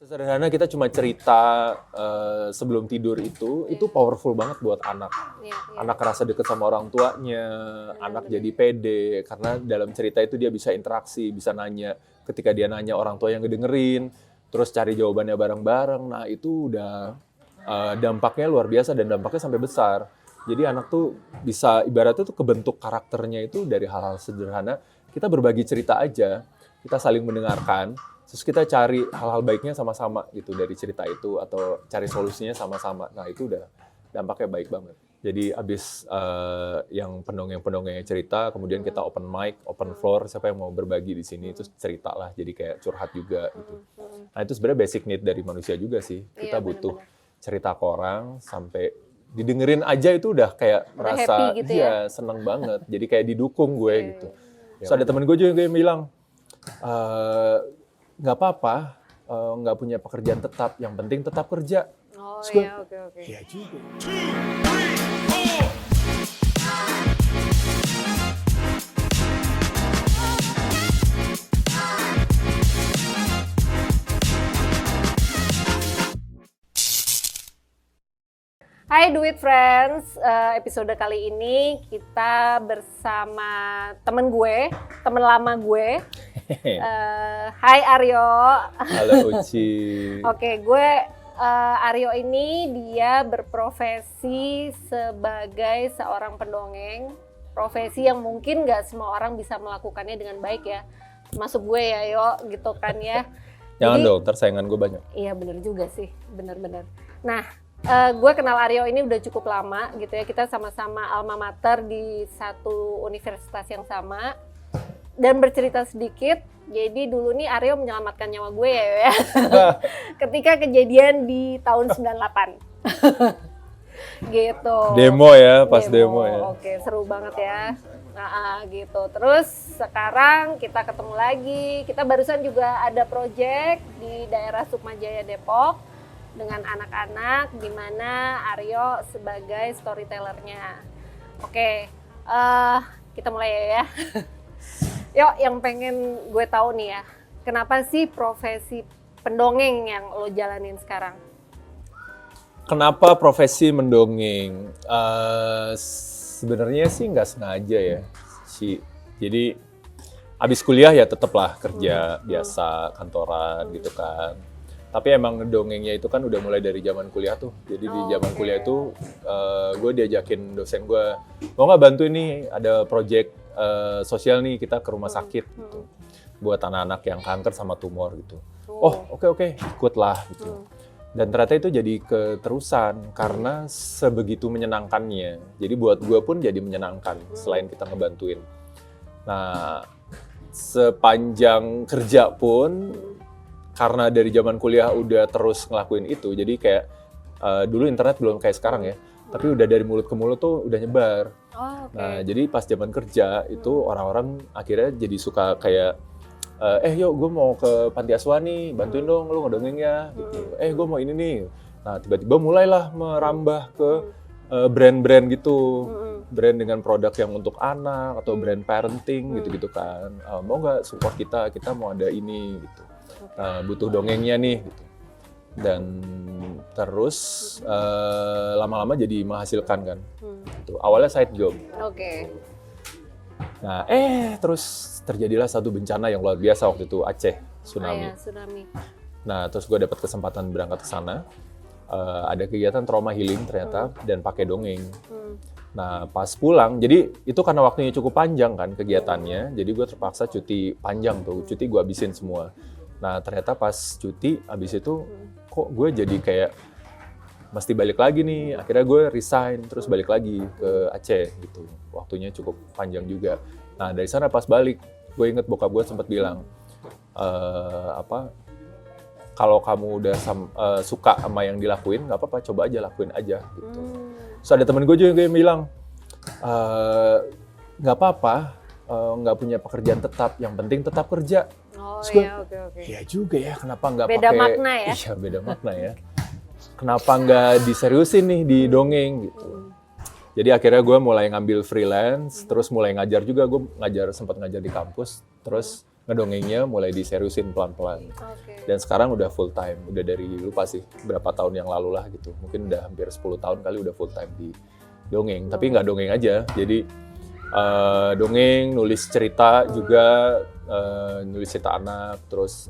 Sesederhana kita cuma cerita sebelum tidur itu powerful banget buat anak. Iya. Anak ngerasa deket sama orang tuanya, anak jadi pede karena dalam cerita itu dia bisa interaksi, bisa nanya. Ketika dia nanya orang tua yang ngedengerin, terus cari jawabannya bareng-bareng. Nah itu udah dampaknya luar biasa dan dampaknya sampai besar. Jadi anak tuh bisa ibaratnya tuh kebentuk karakternya itu dari hal-hal sederhana. Kita berbagi cerita aja, kita saling mendengarkan. Terus kita cari hal-hal baiknya sama-sama gitu dari cerita itu atau cari solusinya sama-sama. Nah itu udah dampaknya baik banget. Jadi abis yang pendongeng-pendongengnya cerita, kemudian kita open mic, open floor, siapa yang mau berbagi di sini, terus cerita lah. Jadi kayak curhat juga gitu. Nah itu sebenarnya basic need dari manusia juga sih. Kita butuh cerita ke orang sampai didengerin aja itu udah kayak merasa happy gitu ya? seneng banget. Jadi kayak didukung gue gitu. Terus ada temen gue juga yang bilang, nggak apa-apa, nggak punya pekerjaan tetap, yang penting tetap kerja. Oh Terus gue, iya, oke. iya juga. Hai Duit Friends, episode kali ini kita bersama temen lama gue. Hai Aryo. Halo Uci. Oke, Aryo ini dia berprofesi sebagai seorang pendongeng. Profesi yang mungkin nggak semua orang bisa melakukannya dengan baik ya. Termasuk gue ya, Yo, gitu kan ya. Jangan Jadi, dong, tersaingan gue banyak. Iya bener juga sih, bener-bener. Nah, gue kenal Aryo ini udah cukup lama gitu ya. Kita sama-sama alma mater di satu universitas yang sama. Dan bercerita sedikit, jadi dulu nih Aryo menyelamatkan nyawa gue ya. Ketika kejadian di tahun 98. Gitu. Demo ya, pas demo ya. Oke, seru banget ya. Nah, gitu. Terus sekarang kita ketemu lagi. Kita barusan juga ada project di daerah Sukmajaya Depok dengan anak-anak, di mana Aryo sebagai storytellernya. Oke, kita mulai ya. Yuk, yang pengen gue tahu nih ya, kenapa sih profesi pendongeng yang lo jalanin sekarang? Kenapa profesi mendongeng? Sebenarnya sih nggak sengaja ya. Jadi abis kuliah ya tetaplah kerja biasa kantoran gitu kan. Tapi emang dongengnya itu kan udah mulai dari zaman kuliah tuh. Jadi di zaman kuliah itu gue diajakin dosen gue, mau nggak bantu ini ada project sosial nih, kita ke rumah sakit gitu. Buat anak-anak yang kanker sama tumor gitu. Oh oke, ikutlah gitu. Dan ternyata itu jadi keterusan karena sebegitu menyenangkannya. Jadi buat gue pun jadi menyenangkan selain kita ngebantuin. Nah sepanjang kerja pun karena dari zaman kuliah udah terus ngelakuin itu, jadi kayak dulu internet belum kayak sekarang ya, tapi udah dari mulut ke mulut tuh udah nyebar. Nah jadi pas zaman kerja itu orang-orang akhirnya jadi suka kayak, yuk gue mau ke panti asuhan nih, bantuin dong lu ngedongeng ya gitu. Gue mau ini nih. Nah tiba-tiba mulailah merambah ke brand-brand gitu, brand dengan produk yang untuk anak atau brand parenting gitu-gitu kan. Mau nggak support kita mau ada ini gitu. Butuh dongengnya nih gitu. Dan terus lama-lama jadi menghasilkan kan. Gitu. Awalnya side job. Oke. Nah, terus terjadilah satu bencana yang luar biasa waktu itu, Aceh, tsunami. Tsunami. Nah, terus gue dapat kesempatan berangkat ke sana. Ada kegiatan trauma healing ternyata dan pakai dongeng. Nah, pas pulang, jadi itu karena waktunya cukup panjang kan kegiatannya, jadi gue terpaksa cuti panjang tuh, cuti gue habisin semua. Nah, ternyata pas cuti, abis itu kok gue jadi kayak mesti balik lagi nih. Akhirnya gue resign, terus balik lagi ke Aceh gitu. Waktunya cukup panjang juga. Nah, dari sana pas balik, gue inget bokap gue sempat bilang, kalau kamu udah suka sama yang dilakuin, nggak apa-apa, coba aja lakuin aja gitu. Terus ada temen gue juga yang bilang, nggak apa-apa, nggak punya pekerjaan tetap, yang penting tetap kerja. Oh iya, oke. Iya juga ya, kenapa nggak pakai? Beda makna ya? Iya, beda makna ya. Kenapa nggak diseriusin nih di dongeng gitu. Jadi akhirnya gue mulai ngambil freelance, terus mulai ngajar juga. Gue sempat ngajar di kampus, terus ngedongengnya mulai diseriusin pelan-pelan. Oke. Dan sekarang udah full time, udah dari lupa sih berapa tahun yang lalu lah gitu. Mungkin udah hampir 10 tahun kali udah full time di dongeng. Tapi nggak dongeng aja, jadi dongeng, nulis cerita juga, nulis cerita anak, terus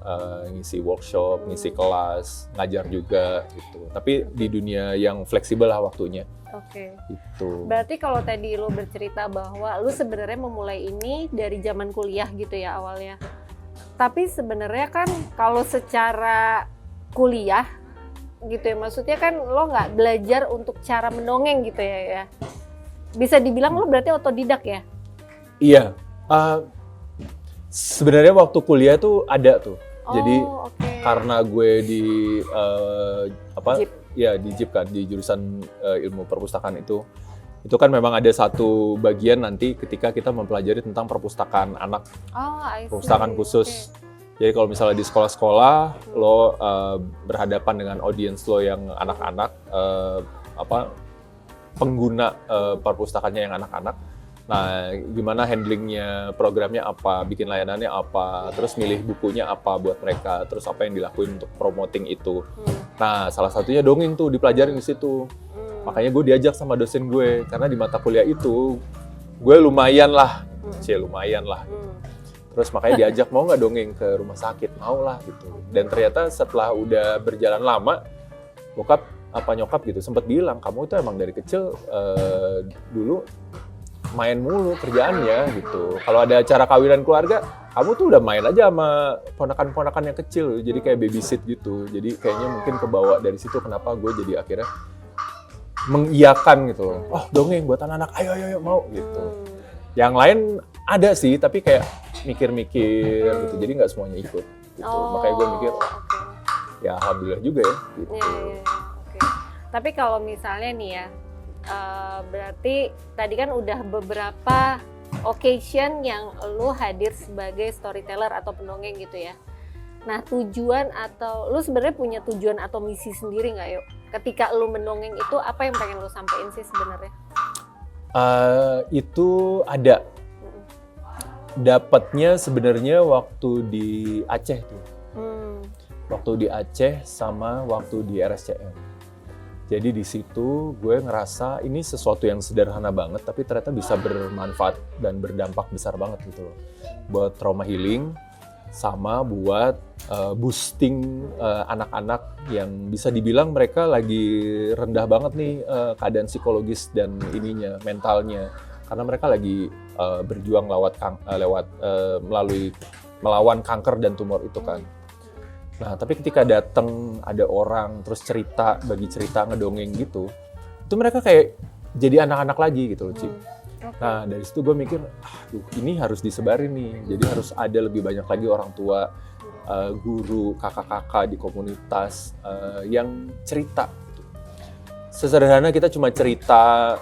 ngisi workshop, ngisi kelas, ngajar juga gitu. Tapi di dunia yang fleksibel lah waktunya. Oke. Itu. Berarti kalau tadi lu bercerita bahwa lu sebenarnya memulai ini dari zaman kuliah gitu ya awalnya. Tapi sebenarnya kan kalau secara kuliah gitu ya, maksudnya kan lo nggak belajar untuk cara mendongeng gitu ya. Bisa dibilang lo berarti otodidak ya? Iya. Sebenarnya waktu kuliah tuh ada tuh. Jadi oke. karena gue di JIP. Ya di JIP kan, di jurusan ilmu perpustakaan itu kan memang ada satu bagian nanti ketika kita mempelajari tentang perpustakaan anak, I see. perpustakaan khusus. Jadi kalau misalnya di sekolah-sekolah lo berhadapan dengan audiens lo yang anak-anak, pengguna perpustakaannya yang anak-anak. Nah, gimana handlingnya, programnya apa, bikin layanannya apa, terus milih bukunya apa buat mereka, terus apa yang dilakuin untuk promoting itu. Nah, salah satunya dongeng tuh dipelajarin di situ. Makanya gue diajak sama dosen gue, karena di mata kuliah itu gue lumayan lah. Terus makanya diajak, mau nggak dongeng ke rumah sakit? Mau lah gitu. Dan ternyata setelah udah berjalan lama, nyokap gitu sempat bilang, kamu itu emang dari kecil dulu main mulu kerjaannya gitu. Kalau ada acara kawinan keluarga, kamu tuh udah main aja sama ponakan-ponakan yang kecil. Jadi kayak babysit gitu. Jadi kayaknya mungkin kebawa dari situ kenapa gue jadi akhirnya mengiyakan gitu loh. Oh, dongeng buat anak-anak, ayo mau gitu. Yang lain ada sih, tapi kayak mikir-mikir gitu. Jadi nggak semuanya ikut gitu. Makanya gue mikir, ya alhamdulillah juga ya gitu. Oke. Tapi kalau misalnya nih ya, berarti tadi kan udah beberapa occasion yang lu hadir sebagai storyteller atau pendongeng gitu ya. Nah, tujuan atau lu sebenarnya punya tujuan atau misi sendiri nggak yuk? Ketika lu mendongeng itu apa yang pengen lu sampein sih sebenarnya? Itu ada. Dapatnya sebenarnya waktu di Aceh tuh. Waktu di Aceh sama waktu di RSCM. Jadi di situ gue ngerasa ini sesuatu yang sederhana banget, tapi ternyata bisa bermanfaat dan berdampak besar banget gitu loh. Buat trauma healing, sama buat boosting anak-anak yang bisa dibilang mereka lagi rendah banget nih keadaan psikologis dan mentalnya. Karena mereka lagi berjuang melawan kanker dan tumor itu kan. Nah, tapi ketika datang ada orang terus bagi cerita ngedongeng gitu, itu mereka kayak jadi anak-anak lagi gitu loh, Ci. Nah, dari situ gue mikir, ini harus disebarin nih. Jadi harus ada lebih banyak lagi orang tua, guru, kakak-kakak di komunitas yang cerita. Sesederhana kita cuma cerita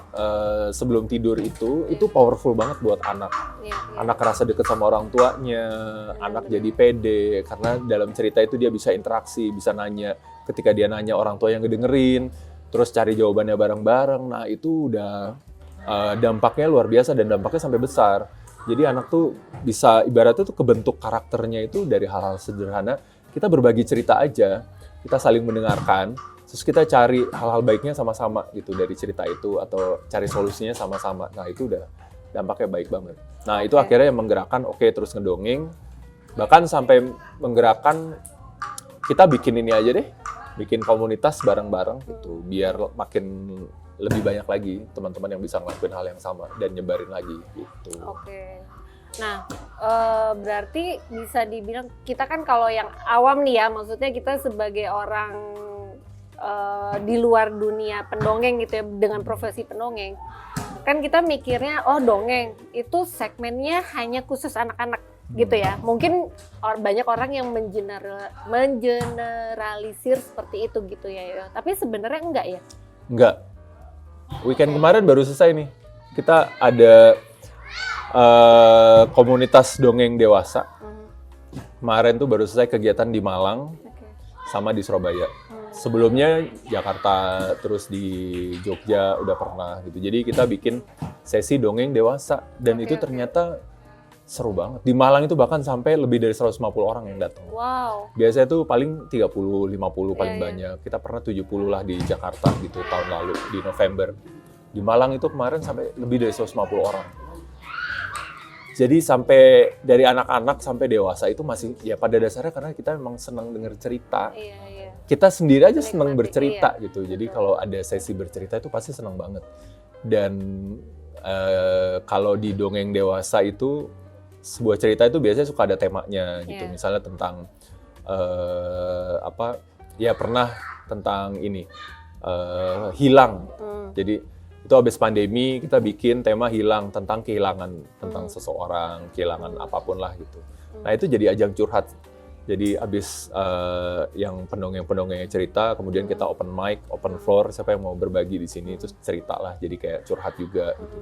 sebelum tidur itu powerful banget buat anak. Anak ngerasa deket sama orang tuanya, anak jadi pede karena dalam cerita itu dia bisa interaksi, bisa nanya. Ketika dia nanya orang tua yang ngedengerin, terus cari jawabannya bareng-bareng. Nah itu udah dampaknya luar biasa dan dampaknya sampai besar. Jadi anak tuh bisa ibaratnya tuh kebentuk karakternya itu dari hal-hal sederhana. Kita berbagi cerita aja, kita saling mendengarkan. Terus kita cari hal-hal baiknya sama-sama gitu dari cerita itu atau cari solusinya sama-sama. Nah itu udah dampaknya baik banget. Nah itu akhirnya yang menggerakkan, terus ngedongeng. Bahkan sampai menggerakkan kita bikin ini aja deh, bikin komunitas bareng-bareng gitu. Biar makin lebih banyak lagi teman-teman yang bisa ngelakuin hal yang sama dan nyebarin lagi gitu. Nah, berarti bisa dibilang kita kan kalau yang awam nih ya, maksudnya kita sebagai orang di luar dunia pendongeng gitu ya, dengan profesi pendongeng kan kita mikirnya dongeng itu segmennya hanya khusus anak-anak gitu ya. Mungkin banyak orang yang mengeneralisir seperti itu gitu ya. Tapi sebenarnya enggak ya? Enggak. Weekend kemarin baru selesai nih. Kita ada komunitas dongeng dewasa. Kemarin tuh baru selesai kegiatan di Malang sama di Surabaya. Sebelumnya Jakarta, terus di Jogja udah pernah gitu. Jadi kita bikin sesi dongeng dewasa dan itu ternyata seru banget. Di Malang itu bahkan sampai lebih dari 150 orang yang datang. Wow. Biasanya tuh paling 30-50 paling Iya. banyak. Kita pernah 70 lah di Jakarta gitu tahun lalu di November. Di Malang itu kemarin sampai lebih dari 150 orang. Jadi sampai dari anak-anak sampai dewasa itu masih ya pada dasarnya karena kita memang senang denger cerita. Iya. Kita sendiri aja Menikmati, senang bercerita gitu. Jadi kalau ada sesi bercerita itu pasti senang banget. Dan kalau di dongeng dewasa itu sebuah cerita itu biasanya suka ada temanya gitu. Iya. Misalnya tentang ya pernah tentang ini hilang. Jadi itu habis pandemi kita bikin tema hilang, tentang kehilangan, tentang seseorang, kehilangan apapun lah gitu. Nah itu jadi ajang curhat. Jadi habis yang pendongeng-pendongengnya cerita, kemudian kita open mic, open floor, siapa yang mau berbagi di sini itu cerita lah. Jadi kayak curhat juga gitu.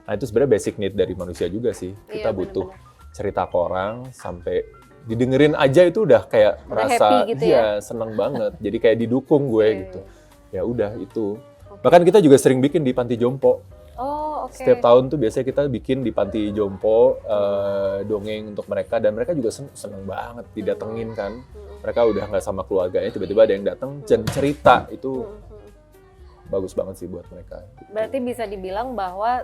Nah itu sebenarnya basic need dari manusia juga sih. Kita Iya, butuh benar-benar. cerita ke orang sampai didengerin aja itu udah kayak Udah merasa happy gitu ya? seneng banget. Jadi kayak didukung gue Iya, gitu. Ya udah itu. Bahkan kita juga sering bikin di panti jompo. Oh, oke. Setiap tahun tuh biasanya kita bikin di panti jompo dongeng untuk mereka dan mereka juga seneng banget didatengin kan. Mereka udah nggak sama keluarganya, tiba-tiba ada yang datang dan cerita itu bagus banget sih buat mereka. Berarti bisa dibilang bahwa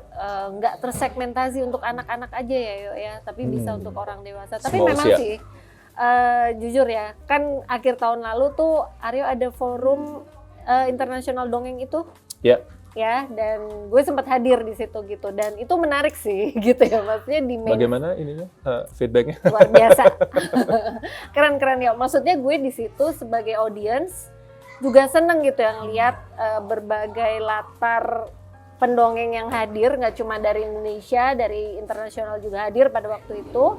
nggak tersegmentasi untuk anak-anak aja ya, Yo ya, tapi bisa untuk orang dewasa. Tapi Semua memang usia. sih, jujur ya, kan akhir tahun lalu tuh Aryo ada forum internasional dongeng itu. Ya, Ya, dan gue sempat hadir di situ gitu, dan itu menarik sih gitu ya, maksudnya di main bagaimana ininya feedbacknya? luar biasa. Keren-keren ya, maksudnya gue di situ sebagai audience juga seneng gitu yang lihat berbagai latar pendongeng yang hadir, nggak cuma dari Indonesia, dari internasional juga hadir pada waktu itu.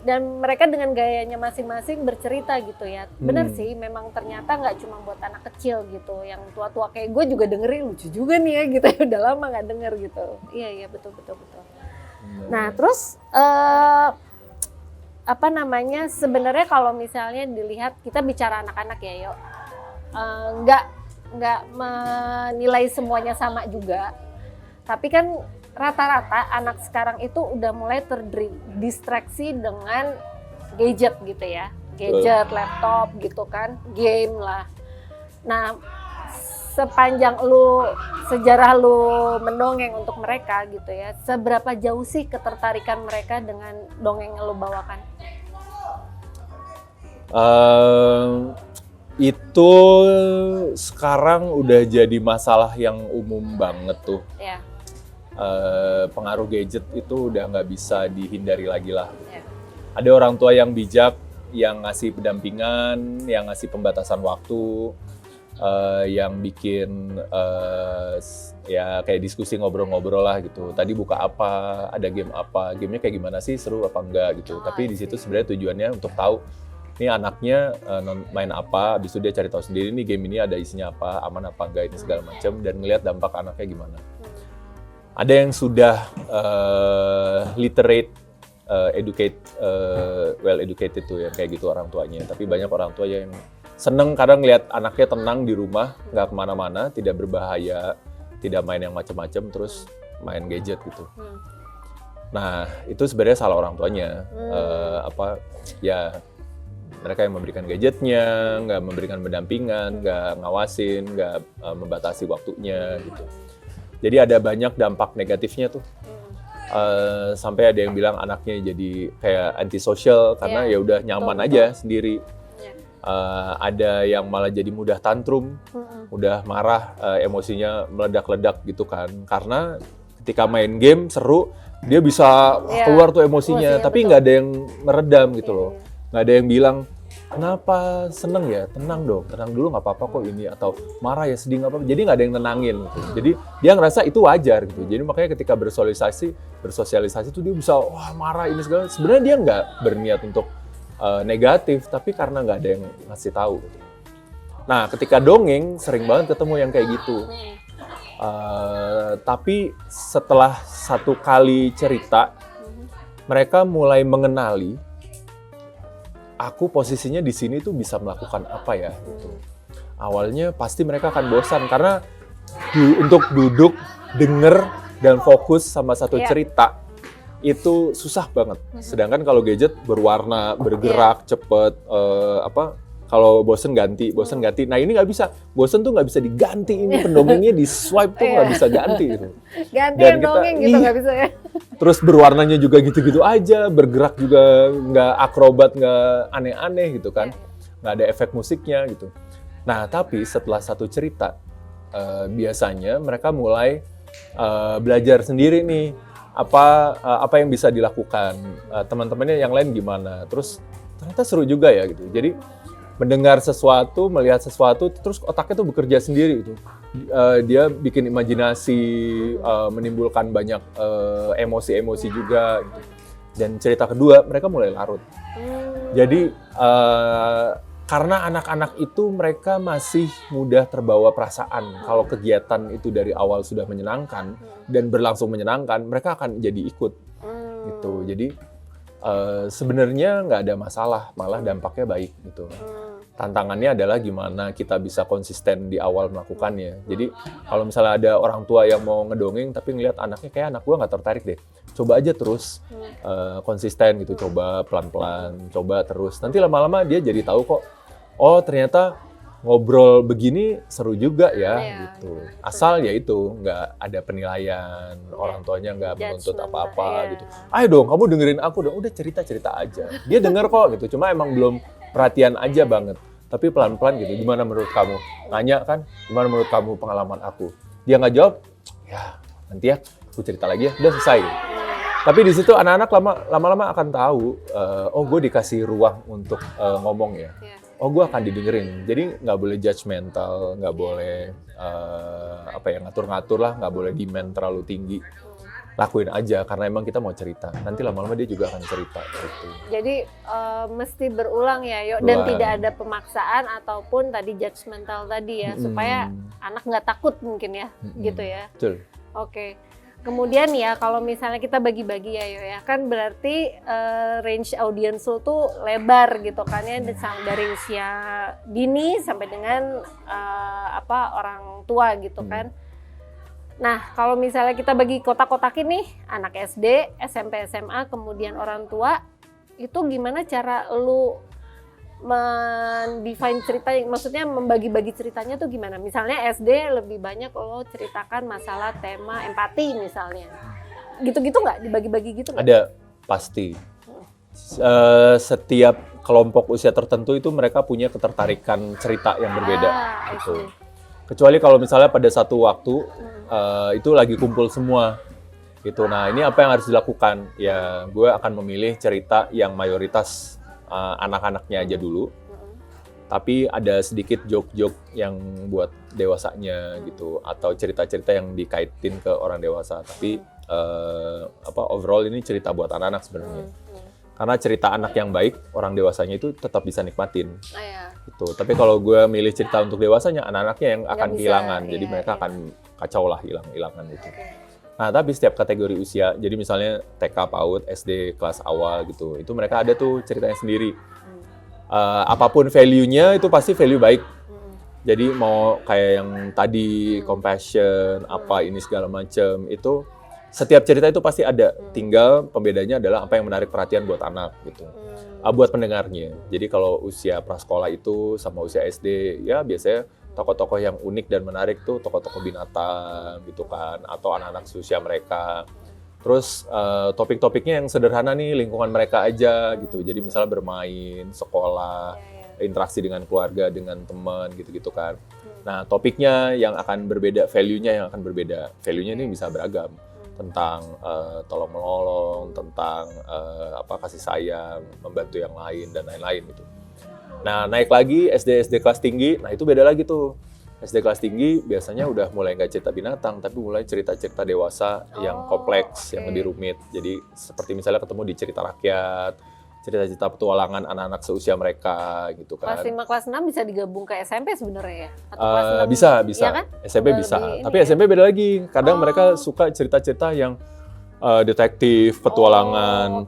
Dan mereka dengan gayanya masing-masing bercerita gitu ya. Bener sih, memang ternyata nggak cuma buat anak kecil gitu. Yang tua-tua kayak gue juga dengerin, lucu juga nih ya gitu. Udah lama nggak denger gitu. Iya, betul. Nah, terus sebenarnya kalau misalnya dilihat, kita bicara anak-anak ya, Yo. Nggak menilai semuanya sama juga. Tapi kan rata-rata anak sekarang itu udah mulai terdistraksi dengan gadget gitu ya. Gadget, laptop gitu kan, game lah. Nah, sepanjang sejarah lu mendongeng untuk mereka gitu ya, seberapa jauh sih ketertarikan mereka dengan dongeng yang lu bawakan? Itu sekarang udah jadi masalah yang umum banget tuh. Ya. Pengaruh gadget itu udah nggak bisa dihindari lagi lah. Ya. Ada orang tua yang bijak, yang ngasih pendampingan, yang ngasih pembatasan waktu, yang bikin ya kayak diskusi ngobrol-ngobrol lah gitu. Tadi buka apa, ada game apa, gamenya kayak gimana sih, seru apa enggak gitu. Tapi di situ sebenarnya tujuannya untuk tahu ini anaknya main apa, habis itu dia cari tahu sendiri nih game ini ada isinya apa, aman apa enggak, ini segala macam, dan ngelihat dampak anaknya gimana. Ada yang sudah literate, well educated tuh ya kayak gitu orang tuanya. Tapi banyak orang tua yang seneng kadang lihat anaknya tenang di rumah, nggak kemana-mana, tidak berbahaya, tidak main yang macam-macam, terus main gadget gitu. Nah itu sebenarnya salah orang tuanya. Ya mereka yang memberikan gadgetnya, nggak memberikan pendampingan, nggak ngawasin, nggak membatasi waktunya gitu. Jadi ada banyak dampak negatifnya tuh. Sampai ada yang bilang anaknya jadi kayak antisosial karena ya udah nyaman aja sendiri. Ada yang malah jadi mudah tantrum, mudah marah, emosinya meledak-ledak gitu kan. Karena ketika main game seru, dia bisa keluar tuh emosinya, tapi nggak ada yang meredam gitu loh. Nggak ada yang bilang, kenapa seneng ya? Tenang dong, tenang dulu nggak apa-apa kok ini. Atau marah ya, sedih nggak apa-apa. Jadi nggak ada yang nenangin gitu. Jadi dia ngerasa itu wajar gitu. Jadi makanya ketika bersosialisasi tuh dia bisa, wah marah ini segala. Sebenarnya dia nggak berniat untuk negatif, tapi karena nggak ada yang ngasih tahu. Nah ketika dongeng, sering banget ketemu yang kayak gitu. Tapi setelah satu kali cerita, mereka mulai mengenali aku posisinya di sini tuh bisa melakukan apa ya gitu. Awalnya pasti mereka akan bosan karena untuk duduk, denger dan fokus sama satu cerita itu susah banget. Sedangkan kalau gadget berwarna, bergerak, cepet, kalau bosen ganti. Nah ini nggak bisa, bosen tuh nggak bisa diganti, ini pendongengnya di swipe tuh nggak bisa ganti gitu. Ganti Dan yang dongeng gitu nggak bisa ya? Terus berwarnanya juga gitu-gitu aja, bergerak juga nggak akrobat, nggak aneh-aneh gitu kan, nggak ada efek musiknya gitu. Nah tapi setelah satu cerita, biasanya mereka mulai belajar sendiri nih apa yang bisa dilakukan, teman-temannya yang lain gimana. Terus ternyata seru juga ya gitu. Jadi mendengar sesuatu, melihat sesuatu, terus otaknya tuh bekerja sendiri gitu. Dia bikin imajinasi, menimbulkan banyak emosi-emosi juga gitu. Dan cerita kedua mereka mulai larut. Jadi karena anak-anak itu mereka masih mudah terbawa perasaan. Kalau kegiatan itu dari awal sudah menyenangkan dan berlangsung menyenangkan, mereka akan jadi ikut gitu. Jadi sebenarnya nggak ada masalah, malah dampaknya baik gitu. Tantangannya adalah gimana kita bisa konsisten di awal melakukannya. Jadi kalau misalnya ada orang tua yang mau ngedongeng tapi ngelihat anaknya kayak anak gua nggak tertarik deh, coba aja terus konsisten gitu, coba pelan-pelan, coba terus. Nanti lama-lama dia jadi tahu kok, oh ternyata ngobrol begini seru juga ya gitu. Asal ya itu nggak ada penilaian, orang tuanya nggak menuntut apa-apa gitu. Ayo dong, kamu dengerin aku dong, udah cerita-cerita aja. Dia denger kok gitu, cuma emang belum perhatian aja banget. Tapi pelan-pelan gitu, gimana menurut kamu? Nanya kan, gimana menurut kamu pengalaman aku? Dia nggak jawab, ya nanti ya aku cerita lagi ya, udah selesai. Tapi di situ anak-anak lama-lama akan tahu, oh gue dikasih ruang untuk ngomong ya. Oh gue akan didengerin. Jadi nggak boleh judgmental, nggak boleh ngatur-ngatur lah, nggak boleh demand terlalu tinggi. Lakuin aja karena emang kita mau cerita. Nanti lama-lama dia juga akan cerita gitu. Jadi mesti berulang ya, Yo, dan tidak ada pemaksaan ataupun tadi judgmental tadi ya, supaya anak nggak takut mungkin ya, gitu ya. Betul. Oke. Kemudian ya kalau misalnya kita bagi-bagi ya, Yo ya, kan berarti range audience lo tuh lebar gitu kan ya, dari usia dini sampai dengan orang tua gitu kan. Nah, kalau misalnya kita bagi kotak-kotakin nih, anak SD, SMP, SMA, kemudian orang tua, itu gimana cara lu mendefine ceritanya, maksudnya membagi-bagi ceritanya tuh gimana? Misalnya SD lebih banyak lo ceritakan masalah tema empati misalnya. Gitu-gitu nggak? Dibagi-bagi gitu nggak? Ada, pasti. Setiap kelompok usia tertentu itu mereka punya ketertarikan cerita yang berbeda. Gitu. Kecuali kalau misalnya pada satu waktu itu lagi kumpul semua gitu. Nah ini apa yang harus dilakukan? Ya gue akan memilih cerita yang mayoritas anak-anaknya aja dulu. Tapi ada sedikit joke-joke yang buat dewasanya gitu, atau cerita-cerita yang dikaitin ke orang dewasa. Tapi overall ini cerita buat anak-anak sebenarnya. Karena cerita anak yang baik, orang dewasanya itu tetap bisa nikmatin. Gitu. Tapi kalau gue milih cerita untuk dewasanya, anak-anaknya yang akan kehilangan. Jadi mereka akan kacau lah, hilangan gitu. Nah, tapi setiap kategori usia, jadi misalnya TK, PAUD, SD, kelas awal gitu, itu mereka ada tuh ceritanya sendiri. Apapun value-nya itu pasti value baik. Jadi mau kayak yang tadi compassion, apa ini segala macam, itu setiap cerita itu pasti ada, tinggal pembedanya adalah apa yang menarik perhatian buat anak gitu, buat pendengarnya. Jadi kalau usia prasekolah itu sama usia SD, ya biasanya tokoh-tokoh yang unik dan menarik tuh tokoh-tokoh binatang gitu kan, atau anak-anak seusia mereka. Terus topik-topiknya yang sederhana nih, lingkungan mereka aja gitu. Jadi misalnya bermain, sekolah, interaksi dengan keluarga, dengan teman gitu-gitu kan. Nah topiknya yang akan berbeda, value-nya yang akan berbeda. Value-nya ini bisa beragam. Tentang tolong-menolong, tentang kasih sayang, membantu yang lain, dan lain-lain gitu. Nah, naik lagi SD kelas tinggi, nah itu beda lagi tuh. SD kelas tinggi biasanya udah mulai nggak cerita binatang, tapi mulai cerita-cerita dewasa yang kompleks, yang lebih rumit. Jadi seperti misalnya ketemu di cerita rakyat, cerita-cerita petualangan anak-anak seusia mereka gitu kan. Kelas 5, kelas 6 bisa digabung ke SMP sebenarnya ya? Atau kelas 6? Bisa. Ya kan? SMP bisa. Tapi SMP beda lagi. Kadang mereka suka cerita-cerita yang detektif, petualangan.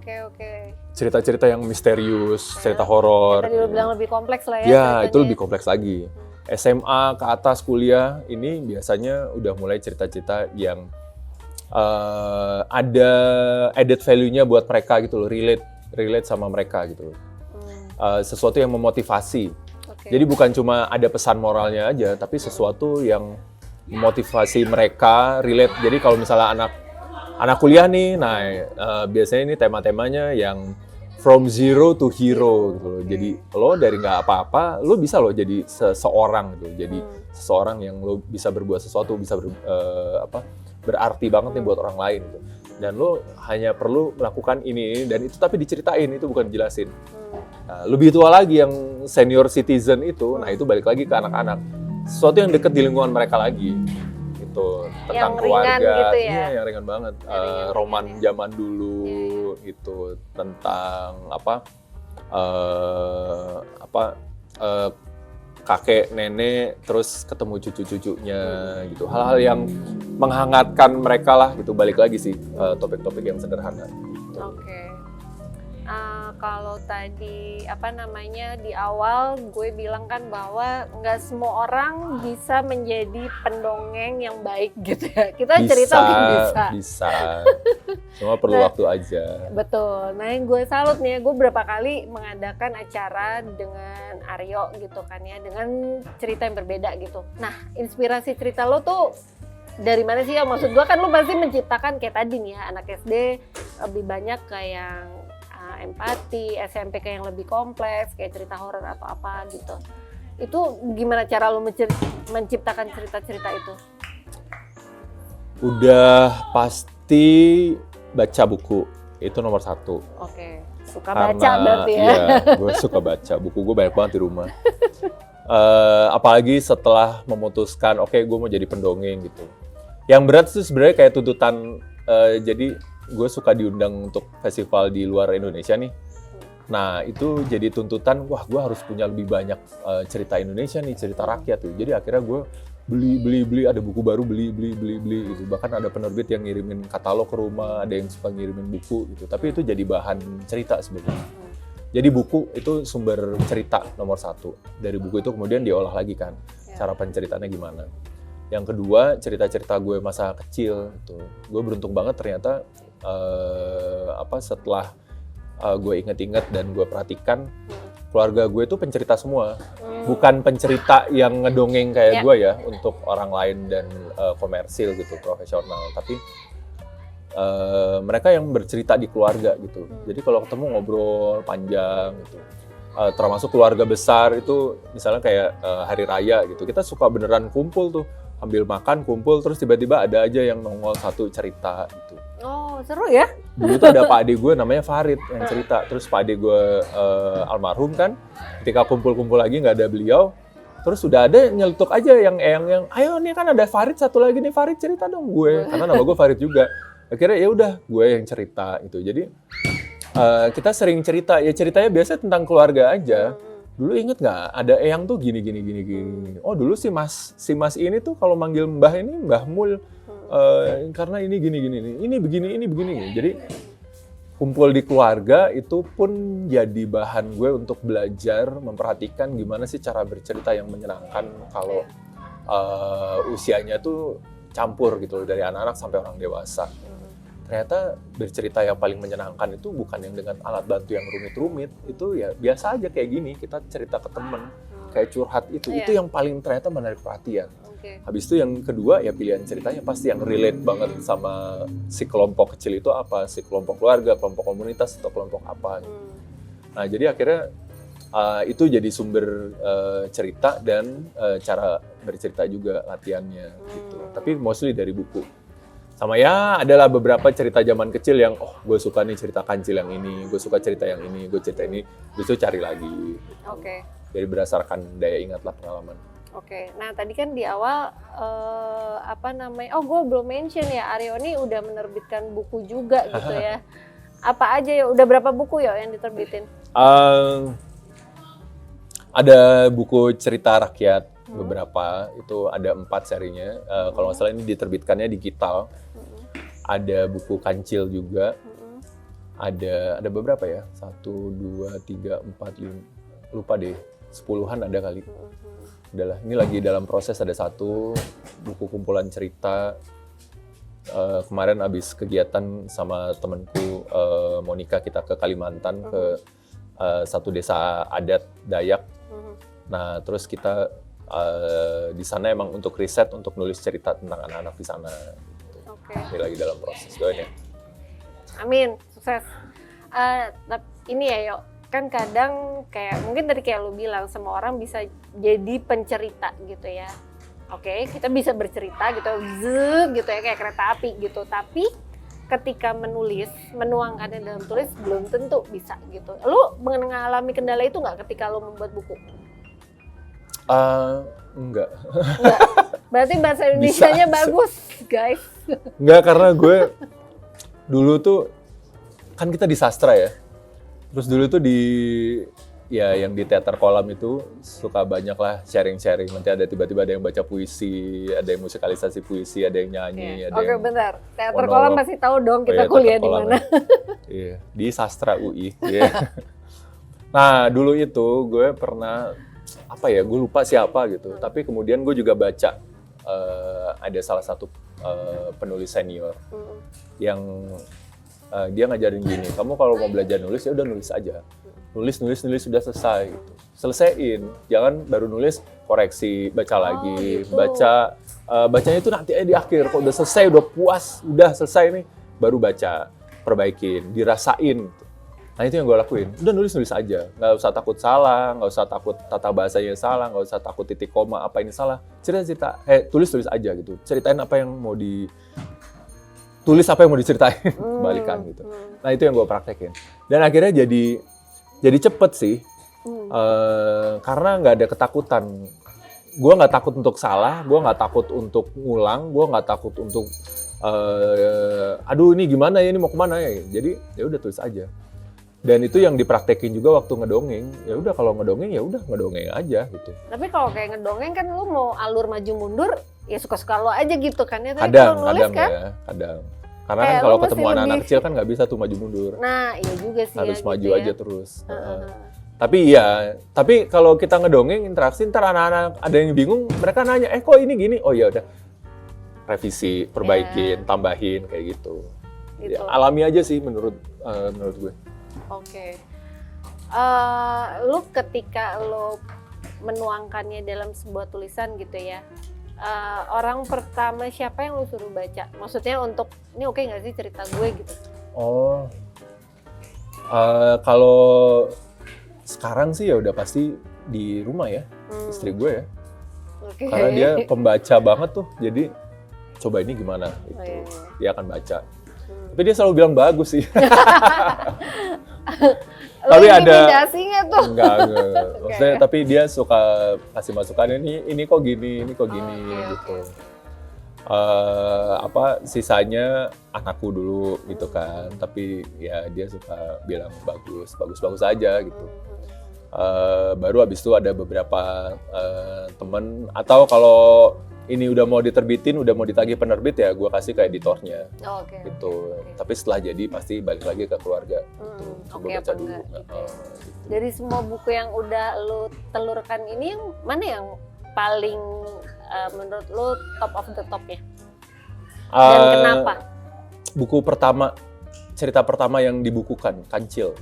Cerita-cerita yang misterius, cerita horor. Tadi lo bilang lebih kompleks lah ya. Ya, itu lebih kompleks lagi. SMA ke atas kuliah ini biasanya udah mulai cerita-cerita yang ada added value-nya buat mereka gitu loh, relate sama mereka gitu loh. Sesuatu yang memotivasi. Oke. Jadi bukan cuma ada pesan moralnya aja, tapi sesuatu yang memotivasi mereka relate. Jadi kalau misalnya anak kuliah nih, nah biasanya ini tema-temanya yang from zero to hero gitu loh. Jadi lo dari nggak apa-apa, lo bisa lo jadi seseorang gitu. Jadi seseorang yang lo bisa berbuat sesuatu, bisa berarti banget nih buat orang lain gitu. Dan lo hanya perlu melakukan ini dan itu, tapi diceritain, itu bukan dijelasin. Nah, lebih tua lagi yang senior citizen itu, nah itu balik lagi ke anak-anak. Sesuatu yang dekat di lingkungan mereka lagi. Gitu, tentang Yang keluarga. ringan gitu ya? Iya, yang ringan banget. Roman zaman dulu gitu, tentang kakek, nenek, terus ketemu cucu-cucunya gitu. Hal-hal yang menghangatkan mereka lah gitu. Balik lagi sih topik-topik yang sederhana. Gitu. Oke. Kalau tadi di awal gue bilang kan bahwa nggak semua orang bisa menjadi pendongeng yang baik gitu ya. Kita cerita mungkin bisa. Cuma perlu waktu aja. Betul. Nah yang gue salut nih, gue berapa kali mengadakan acara dengan Aryo gitu kan ya, dengan cerita yang berbeda gitu. Nah inspirasi cerita lo tuh dari mana sih ya? Maksud gue kan lo pasti menciptakan kayak tadi nih ya, anak SD lebih banyak kayak yang empati, SMP kayak yang lebih kompleks, kayak cerita horor atau apa gitu. Itu gimana cara lo menciptakan cerita-cerita itu? Udah pasti baca buku, itu nomor satu. Oke, suka baca berarti ya? Iya, gue suka baca, buku gue banyak banget di rumah. Apalagi setelah memutuskan, oke, gue mau jadi pendongeng gitu. Yang berat tuh sebenarnya kayak tuntutan, jadi gue suka diundang untuk festival di luar Indonesia nih. Nah itu jadi tuntutan, wah gue harus punya lebih banyak cerita Indonesia nih, cerita rakyat tuh. Jadi akhirnya gue beli, ada buku baru beli gitu. Bahkan ada penerbit yang ngirimin katalog ke rumah, ada yang suka ngirimin buku gitu. Tapi itu jadi bahan cerita sebenarnya. Jadi buku itu sumber cerita nomor satu. Dari buku itu kemudian diolah lagi kan, cara penceritaannya gimana. Yang kedua, cerita-cerita gue masa kecil gitu. Gue beruntung banget ternyata setelah gue inget-inget dan gue perhatikan, keluarga gue tuh pencerita semua. Bukan pencerita yang ngedongeng kayak gue ya, untuk orang lain dan komersil gitu, profesional. Tapi mereka yang bercerita di keluarga gitu. Jadi kalau ketemu ngobrol panjang gitu. Termasuk keluarga besar itu misalnya kayak hari raya gitu. Kita suka beneran kumpul tuh. Ambil makan, kumpul, terus tiba-tiba ada aja yang nongol satu cerita gitu. Oh, seru ya? Dulu tuh ada Pak Ade gue namanya Farid yang cerita. Terus Pak Ade gue almarhum kan, ketika kumpul-kumpul lagi nggak ada beliau, terus udah ada nyeletuk aja yang ayo nih kan ada Farid satu lagi nih, Farid cerita dong gue. Karena nama gue Farid juga. Akhirnya ya udah gue yang cerita itu. Jadi kita sering cerita, ya ceritanya biasanya tentang keluarga aja. Dulu inget nggak ada Eyang tuh gini. Oh dulu si mas ini tuh kalau manggil Mbah ini Mbah Mul karena ini gini. Ini begini. Jadi kumpul di keluarga itu pun jadi bahan gue untuk belajar memperhatikan gimana sih cara bercerita yang menyenangkan kalau usianya tuh campur gitu loh, dari anak-anak sampai orang dewasa. Ternyata bercerita yang paling menyenangkan itu bukan yang dengan alat bantu yang rumit-rumit, itu ya biasa aja kayak gini, kita cerita ke temen, kayak curhat itu yang paling ternyata menarik perhatian. Habis itu yang kedua ya pilihan ceritanya pasti yang relate banget sama si kelompok kecil itu apa, si kelompok keluarga, kelompok komunitas, atau kelompok apa. Nah jadi akhirnya itu jadi sumber cerita dan cara bercerita juga latihannya gitu. Tapi mostly dari buku. Sama ya adalah beberapa cerita zaman kecil yang gue suka nih cerita kancil yang ini, gue suka cerita yang ini, gue cerita ini, terus cari lagi. Oke. Jadi berdasarkan daya ingat lah, pengalaman. Oke, nah tadi kan di awal gue belum mention ya, Aryo ini udah menerbitkan buku juga gitu ya. Apa aja ya, udah berapa buku ya yang diterbitin? Ada buku cerita rakyat beberapa, itu ada 4 serinya. Kalau nggak salah ini diterbitkannya digital. Ada buku kancil juga. Ada beberapa ya, 1, 2, 3, 4, 5, lupa deh, 10-an ada kali. Udahlah, ini lagi dalam proses, ada 1 buku kumpulan cerita. kemarin abis kegiatan sama temenku Monica, kita ke Kalimantan ke satu desa adat Dayak. Nah terus kita di sana emang untuk riset, untuk nulis cerita tentang anak-anak di sana. Oke. Ini lagi dalam proses, doain ya. Amin, sukses. Ini ya Yok, kan kadang kayak mungkin tadi kayak lu bilang, semua orang bisa jadi pencerita gitu ya. Oke, kita bisa bercerita gitu, gitu ya, kayak kereta api gitu. Tapi ketika menulis, menuangkannya dalam tulis belum tentu bisa gitu. Lu mengalami kendala itu nggak ketika lu membuat buku? Enggak. Enggak. Berarti bahasa Indonesianya bagus, guys. Enggak, karena gue dulu tuh kan kita di sastra ya. Terus dulu tuh yang di teater kolam itu suka banyak lah sharing-sharing. Nanti ada tiba-tiba ada yang baca puisi, ada yang musikalisasi puisi, ada yang nyanyi, ada Oke, yang bentar. Teater monolog. kolam pasti tahu dong kita iya, kuliah teater di kolam mana. ya. Iya, di Sastra UI. Iya. Nah, dulu itu gue pernah gue lupa siapa gitu. Tapi kemudian gue juga baca ada salah satu penulis senior yang dia ngajarin gini, kamu kalau mau belajar nulis ya udah nulis aja. Nulis sudah selesai gitu. Selesaiin, jangan baru nulis koreksi, baca lagi, gitu. bacanya itu nanti di akhir, kok udah selesai, udah puas, udah selesai nih, baru baca, perbaikin, dirasain. Nah itu yang gue lakuin, udah nulis aja, nggak usah takut salah, nggak usah takut tata bahasanya salah, nggak usah takut titik koma apa ini salah, tulis aja gitu, ceritain apa yang mau tulis apa yang mau diceritain, kebalikan gitu. Nah itu yang gue praktekin, dan akhirnya jadi cepet sih, karena nggak ada ketakutan. Gue nggak takut untuk salah, gue nggak takut untuk ngulang, gue nggak takut untuk aduh ini gimana ya, ini mau kemana ya. Jadi ya udah tulis aja. Dan itu yang dipraktekin juga waktu ngedongeng. Ya udah kalau ngedongeng ya udah ngedongeng aja gitu. Tapi kalau kayak ngedongeng kan lu mau alur maju mundur ya suka-suka lo aja gitu kan ya. Tapi Kadang kalau nulis kan, ya, kadang. Karena kayak kan kalau lu mesti ketemu anak-anak lebih- kecil kan nggak bisa tuh maju mundur. nah iya juga sih Harus ya, maju gitu ya. aja terus. Tapi kalau kita ngedongeng interaksi, ntar anak-anak ada yang bingung, mereka nanya, kok ini gini? Oh ya udah, revisi, perbaikin, tambahin kayak gitu. Gitu. Ya, alami aja sih menurut gue. Oke. Lu ketika lu menuangkannya dalam sebuah tulisan gitu ya, orang pertama siapa yang lu suruh baca? Maksudnya untuk, ini oke nggak sih cerita gue gitu? Oh, kalau sekarang sih ya udah pasti di rumah ya, istri gue ya. Oke. Karena dia pembaca banget tuh, jadi coba ini gimana gitu. Oh, iya. Dia akan baca. Tapi dia selalu bilang bagus sih. Tapi ada intimidasi nggak tuh? Enggak. Maksudnya tapi dia suka kasih masukan, ini kok gini gitu. Sisanya anakku dulu gitu kan. Tapi ya dia suka bilang bagus aja gitu. Baru abis itu ada beberapa temen, atau kalau ini udah mau diterbitin, udah mau ditagih penerbit ya gue kasih ke editornya Oke. gitu. Tapi setelah jadi pasti balik lagi ke keluarga gitu. Coba Oke baca apa dulu. enggak? Gitu. Dari semua buku yang udah lu telurkan ini, yang mana yang paling menurut lu top of the top ya? Dan kenapa? Buku pertama, cerita pertama yang dibukukan, Kancil.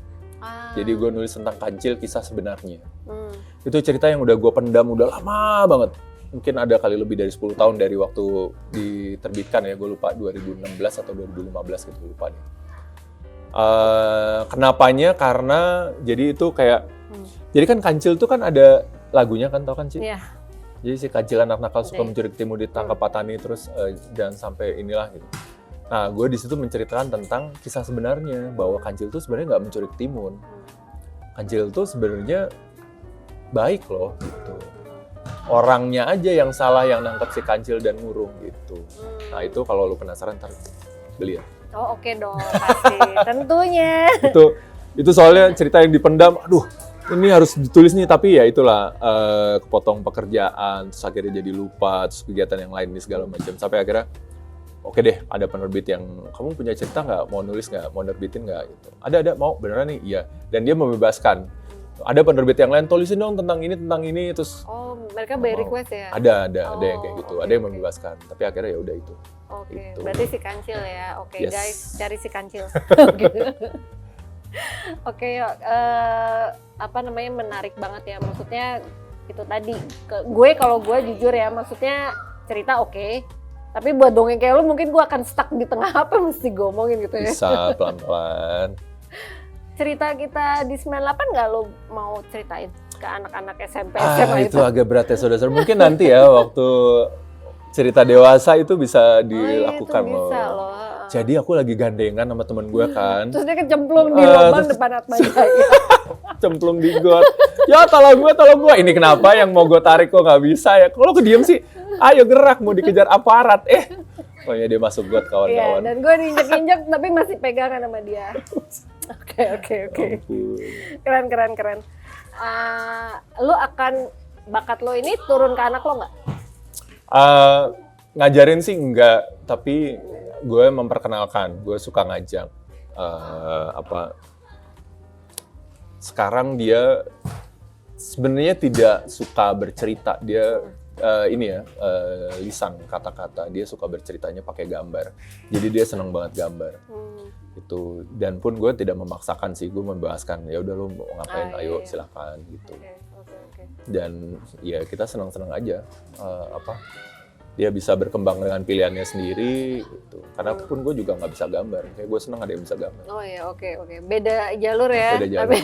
Jadi gue nulis tentang Kancil, kisah sebenarnya. Itu cerita yang udah gue pendam udah lama banget. Mungkin ada kali lebih dari 10 tahun dari waktu diterbitkan ya, gue lupa 2016 atau 2015 gitu, lupa nih. Kenapanya? Karena jadi itu kayak, jadi kan Kancil tuh kan ada lagunya kan, tau kan Ci? Iya. Jadi si Kancil anak nakal suka mencuri timun, ditangkap Patani, terus jangan sampai inilah gitu. Nah, gue di situ menceritakan tentang kisah sebenarnya, bahwa Kancil tuh sebenarnya nggak mencuri timun. Kancil tuh sebenarnya baik loh gitu. Orangnya aja yang salah, yang nangkep si Kancil dan ngurung gitu. Nah itu kalau lu penasaran ntar beli ya. Oh oke dong, pasti. Tentunya. Itu soalnya cerita yang dipendam, aduh ini harus ditulis nih, tapi ya itulah kepotong pekerjaan, terus akhirnya jadi lupa, terus kegiatan yang lain nih segala macam. Sampai akhirnya oke deh, ada penerbit yang, kamu punya cerita nggak, mau nulis nggak, mau nerbitin nggak gitu. Ada, mau, beneran nih, iya. Dan dia membebaskan. Ada penerbit yang lain tulisin dong tentang ini terus Oh, mereka by mau. request ya? ada yang kayak gitu, oke, ada yang oke. membebaskan. Tapi akhirnya ya udah itu. Oke, Gitu. berarti si kancil ya. Oke, Yes. guys, cari si kancil. Oke. Oke, yuk. Apa namanya, menarik banget ya. Maksudnya itu tadi, kalau gue jujur ya, maksudnya cerita oke. Tapi buat dongeng kayak lu mungkin gue akan stuck di tengah apa yang mesti gue omongin gitu ya. Bisa pelan-pelan. Cerita kita di 98 nggak lo mau ceritain ke anak-anak SMP, Ah, SMA itu agak berat ya saudara. Mungkin nanti ya waktu cerita dewasa itu bisa dilakukan itu bisa loh. loh. Jadi aku lagi gandengan sama temen gue kan, Terus dia kecemplung di Ah, lubang terus- depan Atma Jaya. cemplung di got. Ya tolong gue. Ini kenapa yang mau gue tarik kok nggak bisa ya? Kalau kediem sih, ayo gerak mau dikejar aparat. Oh ya dia masuk got Iya, kawan-kawan. dan gue diinjek-injek tapi masih pegangan sama dia. Oke. Ampun. Keren. Lu akan, bakat lo ini turun ke anak lo nggak? Ngajarin sih enggak, tapi gue memperkenalkan, gue suka ngajak. Sekarang dia sebenarnya tidak suka bercerita, dia lisan kata-kata, dia suka berceritanya pakai gambar. Jadi dia senang banget gambar. Itu, dan pun gue tidak memaksakan sih, gue membebaskan, ya udah lo mau ngapain, ayo Iya. silakan gitu. Oke. Dan ya kita senang-senang aja dia bisa berkembang dengan pilihannya sendiri gitu. Karena pun gue juga nggak bisa gambar, kayak gue senang ada yang bisa gambar. Oh ya, oke. Beda jalur ya. Beda jalur.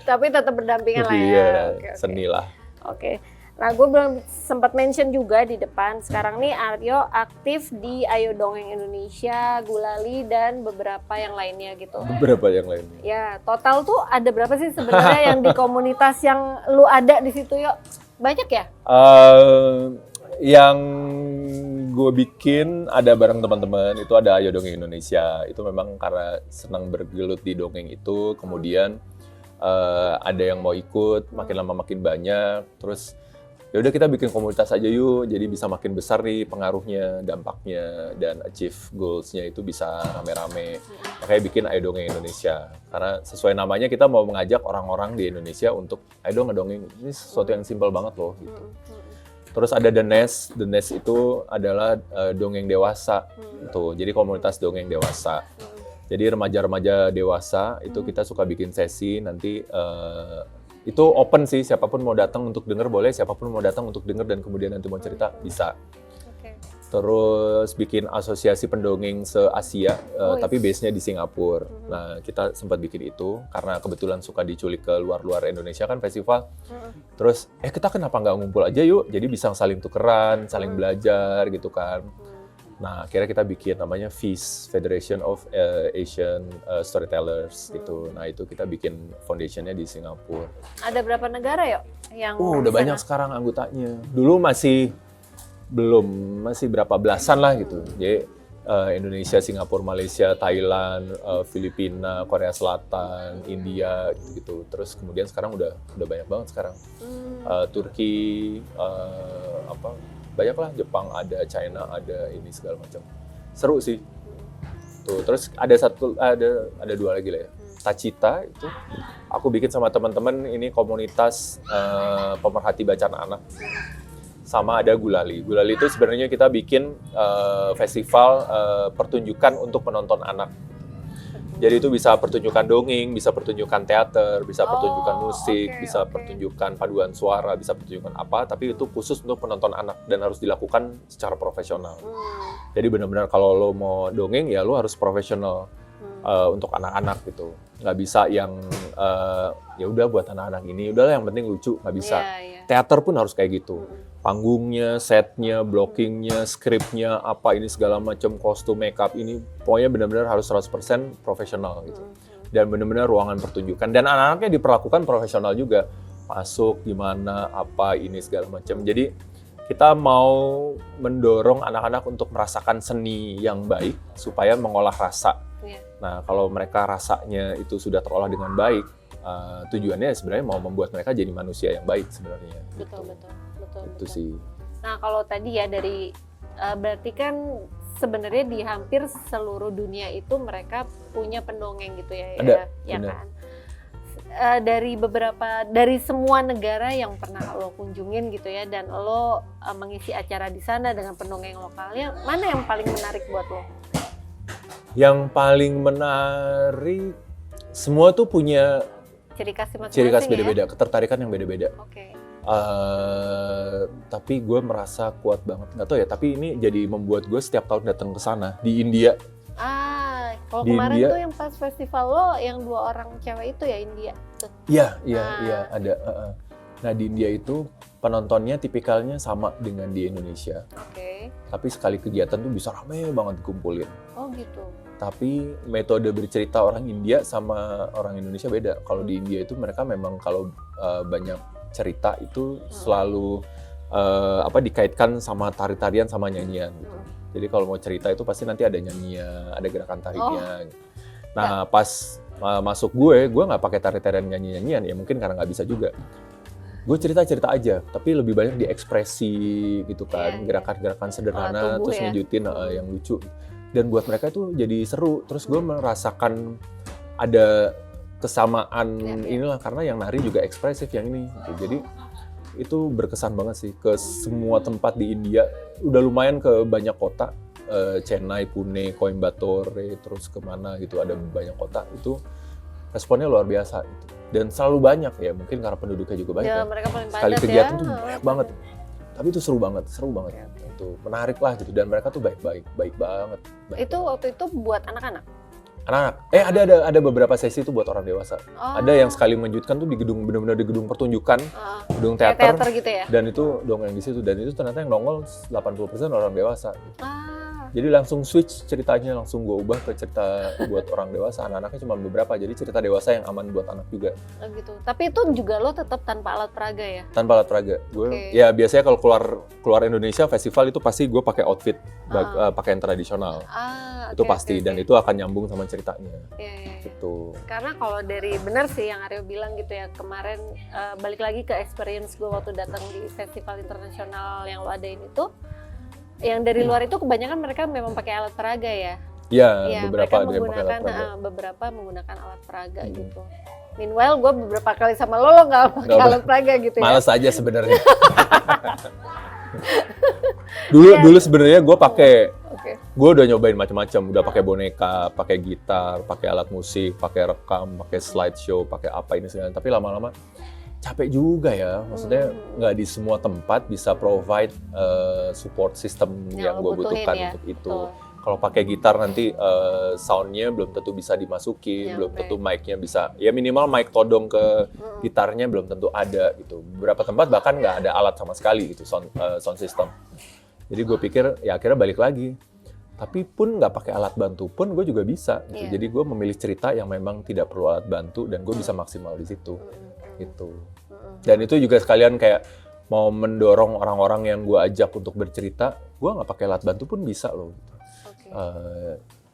Tapi tetap berdampingan lah ya. Iya, Oke. seni lah. Oke. Nah, gue belum sempat mention juga di depan. Sekarang nih Aryo aktif di Ayo Dongeng Indonesia, Gulali, dan beberapa yang lainnya gitu. Beberapa yang lainnya. Ya, total tuh ada berapa sih sebenarnya yang di komunitas yang lu ada di situ, yuk? Banyak ya? Yang gue bikin ada bareng teman-teman itu ada Ayo Dongeng Indonesia. Itu memang karena senang bergelut di dongeng itu, kemudian ada yang mau ikut, makin lama makin banyak. Terus ya udah kita bikin komunitas aja yuk, jadi bisa makin besar nih pengaruhnya, dampaknya, dan achieve goals-nya itu bisa rame-rame. Makanya bikin Ayo Dongeng Indonesia. Karena sesuai namanya kita mau mengajak orang-orang di Indonesia untuk ayo dong ngedongeng. Ini sesuatu yang simpel banget loh gitu. Terus ada The Nest itu adalah dongeng dewasa. Tuh, jadi komunitas dongeng dewasa. Jadi remaja-remaja dewasa itu kita suka bikin sesi nanti itu open sih, siapapun mau datang untuk denger boleh, siapapun mau datang untuk denger dan kemudian nanti mau cerita bisa. Oke. Terus bikin asosiasi pendongeng se-Asia, tapi base-nya di Singapura. Nah, kita sempat bikin itu karena kebetulan suka diculik ke luar-luar Indonesia kan festival. Terus, kita kenapa nggak ngumpul aja yuk? Jadi bisa saling tukeran, saling belajar gitu kan. Nah, akhirnya kita bikin namanya FIS, Federation of Asian Storytellers gitu. Nah, itu kita bikin foundation-nya di Singapura. Ada berapa negara yuk yang Udah di banyak sana? sekarang anggotanya. Dulu masih berapa belasan lah gitu. Jadi Indonesia, Singapura, Malaysia, Thailand, Filipina, Korea Selatan, India gitu. Terus kemudian sekarang udah banyak banget sekarang. Turki, banyak lah, Jepang ada, China ada, ini segala macam. Seru sih. Tuh, terus ada dua lagi lah ya. Tacita itu aku bikin sama teman-teman, ini komunitas pemerhati bacaan anak. Sama ada Gulali. Gulali itu sebenarnya kita bikin festival pertunjukan untuk penonton anak. Jadi itu bisa pertunjukan dongeng, bisa pertunjukan teater, bisa pertunjukan musik, bisa pertunjukan paduan suara, bisa pertunjukan apa, tapi itu khusus untuk penonton anak dan harus dilakukan secara profesional. Jadi benar-benar kalau lo mau dongeng ya lo harus profesional untuk anak-anak gitu. Nggak bisa yang ya udah buat anak-anak ini, udahlah yang penting lucu, nggak bisa. Teater pun harus kayak gitu. Panggungnya, setnya, blockingnya, skripnya, apa ini segala macam, kostum, makeup ini pokoknya benar-benar harus 100% profesional gitu. Dan benar-benar ruangan pertunjukan dan anak-anaknya diperlakukan profesional juga. Masuk gimana, apa ini segala macam. Jadi kita mau mendorong anak-anak untuk merasakan seni yang baik supaya mengolah rasa. Nah, kalau mereka rasanya itu sudah terolah dengan baik, tujuannya sebenarnya mau membuat mereka jadi manusia yang baik sebenarnya. Betul. Itu sih. Nah, kalau tadi ya dari berarti kan sebenarnya di hampir seluruh dunia itu mereka punya pendongeng gitu ya, Ada, ya benar. kan? dari semua negara yang pernah lo kunjungin gitu ya, dan lo mengisi acara di sana dengan pendongeng lokalnya, mana yang paling menarik buat lo? Yang paling menarik, semua tuh punya Ciri khas masing-masing ciri khas ya? beda-beda, ketertarikan yang beda-beda. Oke. Tapi gue merasa kuat banget, nggak tahu ya. Tapi ini jadi membuat gue setiap tahun datang ke sana di India. Kalau Di kemarin India. tuh yang pas festival lo, yang 2 orang cewek itu ya India tuh. Iya ada. Nah di India itu penontonnya tipikalnya sama dengan di Indonesia. Oke. Tapi sekali kegiatan tuh bisa rame banget dikumpulin. Oh gitu. Tapi metode bercerita orang India sama orang Indonesia beda. Kalau di India itu mereka memang kalau banyak cerita itu selalu dikaitkan sama tari-tarian sama nyanyian gitu. Jadi kalau mau cerita itu pasti nanti ada nyanyian, ada gerakan tariknya. Nah pas masuk gue nggak pakai tari-tarian nyanyi-nyanyian ya mungkin karena nggak bisa juga. Gue cerita-cerita aja, tapi lebih banyak diekspresi gitu kan, gerakan-gerakan sederhana, terus nunjukin yang lucu. Dan buat mereka itu jadi seru. Terus gue merasakan ada kesamaan inilah karena yang nari juga ekspresif yang ini. Gitu. Jadi itu berkesan banget sih ke semua tempat di India. Udah lumayan ke banyak kota, Chennai, Pune, Coimbatore, terus kemana gitu ada banyak kota. Itu responnya luar biasa gitu. Dan selalu banyak ya, mungkin karena penduduknya juga banyak. Ya, mereka paling sekali padat kegiatan ya. tuh banyak banget. Tapi itu seru banget. Itu menarik lah gitu. Dan mereka tuh baik banget. Itu waktu itu buat anak-anak? Anak-anak. Ada beberapa sesi itu buat orang dewasa. Ada yang sekali menunjukkan tuh di gedung, benar-benar di gedung pertunjukan, gedung teater gitu ya? Dan itu dongeng di situ. Dan itu ternyata yang nongol 80% orang dewasa. Gitu. Jadi langsung switch ceritanya, langsung gue ubah ke cerita buat orang dewasa. Anak-anaknya cuma beberapa, jadi cerita dewasa yang aman buat anak juga. Gitu. Tapi itu juga lo tetap tanpa alat peraga ya? Tanpa alat peraga. Gue ya biasanya kalau keluar Indonesia festival itu pasti gue pakai outfit, pakaian tradisional. Itu pasti dan itu akan nyambung sama ceritanya. Gitu. Karena kalau dari benar sih yang Aryo bilang gitu ya, kemarin balik lagi ke experience gue waktu datang di festival internasional yang lo adain itu, yang dari luar itu kebanyakan mereka memang pakai alat peraga ya? Iya, beberapa ada yang pakai alat peraga. Beberapa menggunakan alat peraga gitu. Meanwhile, gue beberapa kali sama lo nggak pakai alat peraga gitu ya? Males aja sebenarnya. Dulu sebenarnya gue pakai, gue udah nyobain macam-macam, udah pakai boneka, pakai gitar, pakai alat musik, pakai rekam, pakai slideshow, pakai apa ini segala. Tapi lama-lama capek juga ya, maksudnya nggak di semua tempat bisa provide support system yang gue butuhkan ya, untuk itu. Kalau pakai gitar nanti soundnya belum tentu bisa dimasukin, belum tentu mic-nya bisa, ya minimal mic todong ke gitarnya belum tentu ada gitu. Beberapa tempat bahkan nggak ada alat sama sekali gitu sound system. Jadi gue pikir ya akhirnya balik lagi. Tapi pun nggak pakai alat bantu pun gue juga bisa gitu. Jadi gue memilih cerita yang memang tidak perlu alat bantu dan gue bisa maksimal di situ. Gitu. Dan itu juga sekalian kayak mau mendorong orang-orang yang gue ajak untuk bercerita, gue nggak pakai alat bantu pun bisa loh.